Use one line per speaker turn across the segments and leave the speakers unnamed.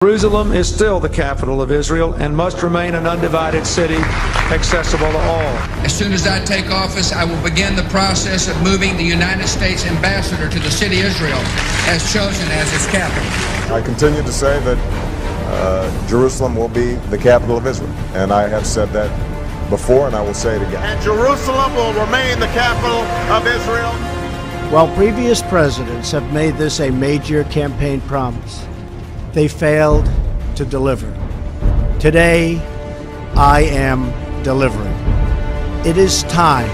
Jerusalem is still the capital of Israel and must remain an undivided city, accessible to all.
As soon as I take office, I will begin the process of moving the United States ambassador to the city of Israel, as chosen as its capital.
I continue to say that Jerusalem will be the capital of Israel, and I have said that before, and I will say it again.
And Jerusalem will remain the capital of Israel.
While previous presidents have made this a major campaign promise, they failed to deliver. Today, I am delivering. It is time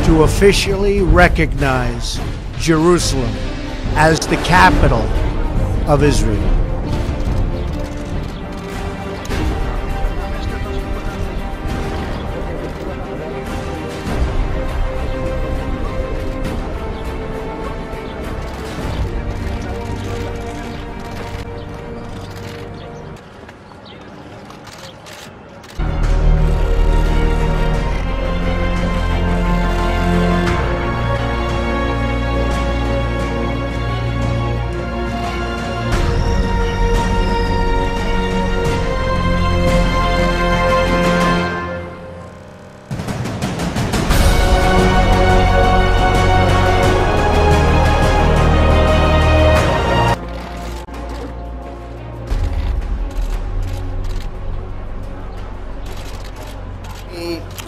to officially recognize Jerusalem as the capital of Israel.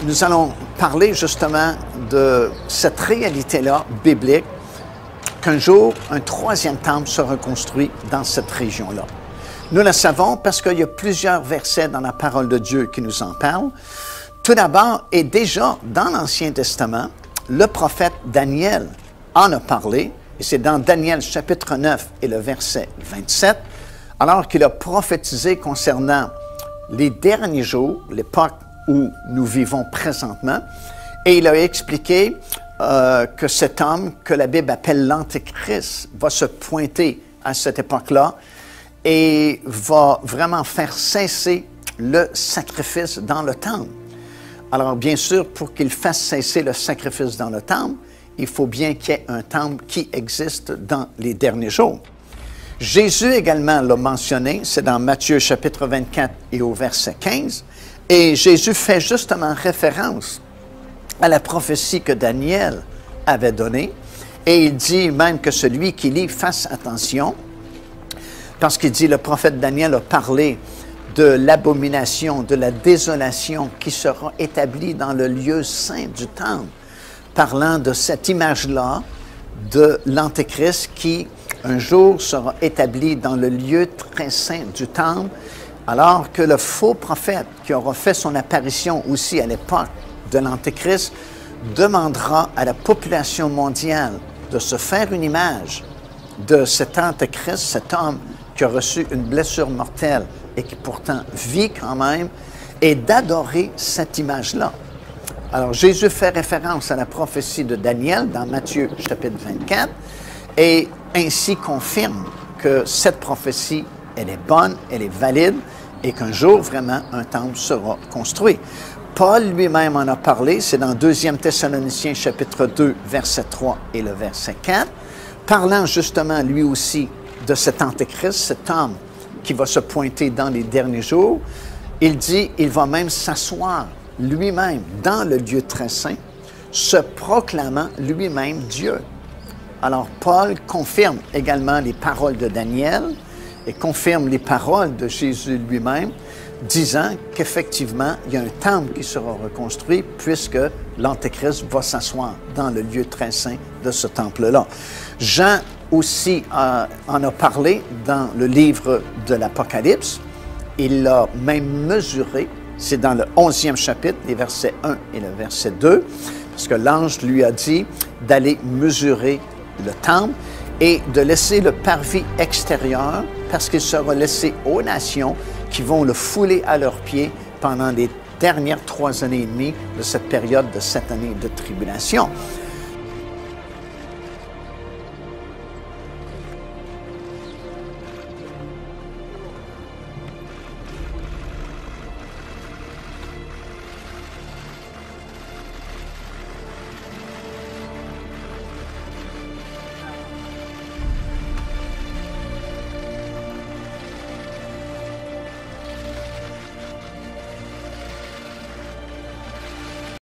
Nous allons parler justement de cette réalité-là biblique, qu'un jour, un troisième temple sera construit dans cette région-là. Nous le savons parce qu'il y a plusieurs versets dans la parole de Dieu qui nous en parlent. Tout d'abord, et déjà dans l'Ancien Testament, le prophète Daniel en a parlé, et c'est dans Daniel chapitre 9 et le verset 27, alors qu'il a prophétisé concernant les derniers jours, l'époque où nous vivons présentement, et il a expliqué que cet homme, que la Bible appelle l'Antéchrist, va se pointer à cette époque-là et va vraiment faire cesser le sacrifice dans le temple. Alors, bien sûr, pour qu'il fasse cesser le sacrifice dans le temple, il faut bien qu'il y ait un temple qui existe dans les derniers jours. Jésus également l'a mentionné, c'est dans Matthieu chapitre 24 et au verset 15, et Jésus fait justement référence à la prophétie que Daniel avait donnée, et il dit même que celui qui lit fasse attention, parce qu'il dit, le prophète Daniel a parlé de l'abomination, de la désolation qui sera établie dans le lieu saint du temple, parlant de cette image-là de l'Antéchrist qui, un jour, sera établi dans le lieu très saint du temple, alors que le faux prophète qui aura fait son apparition aussi à l'époque de l'Antéchrist demandera à la population mondiale de se faire une image de cet Antéchrist, cet homme qui a reçu une blessure mortelle et qui pourtant vit quand même, et d'adorer cette image-là. Alors Jésus fait référence à la prophétie de Daniel dans Matthieu chapitre 24 et ainsi confirme que cette prophétie, elle est bonne, elle est valide, et qu'un jour, vraiment, un temple sera construit. Paul lui-même en a parlé, c'est dans 2 Thessaloniciens chapitre 2, verset 3 et le verset 4, parlant justement lui aussi de cet Antéchrist, cet homme qui va se pointer dans les derniers jours. Il dit, il va même s'asseoir lui-même dans le lieu très saint, se proclamant lui-même Dieu. Alors Paul confirme également les paroles de Daniel, et confirme les paroles de Jésus lui-même, disant qu'effectivement, il y a un temple qui sera reconstruit puisque l'Antéchrist va s'asseoir dans le lieu très saint de ce temple-là. Jean aussi en a parlé dans le livre de l'Apocalypse. Il l'a même mesuré, c'est dans le 11e chapitre, les versets 1 et le verset 2, parce que l'ange lui a dit d'aller mesurer le temple et de laisser le parvis extérieur parce qu'il sera laissé aux nations qui vont le fouler à leurs pieds pendant les dernières 3 années et demie de cette période de 7 années de tribulation.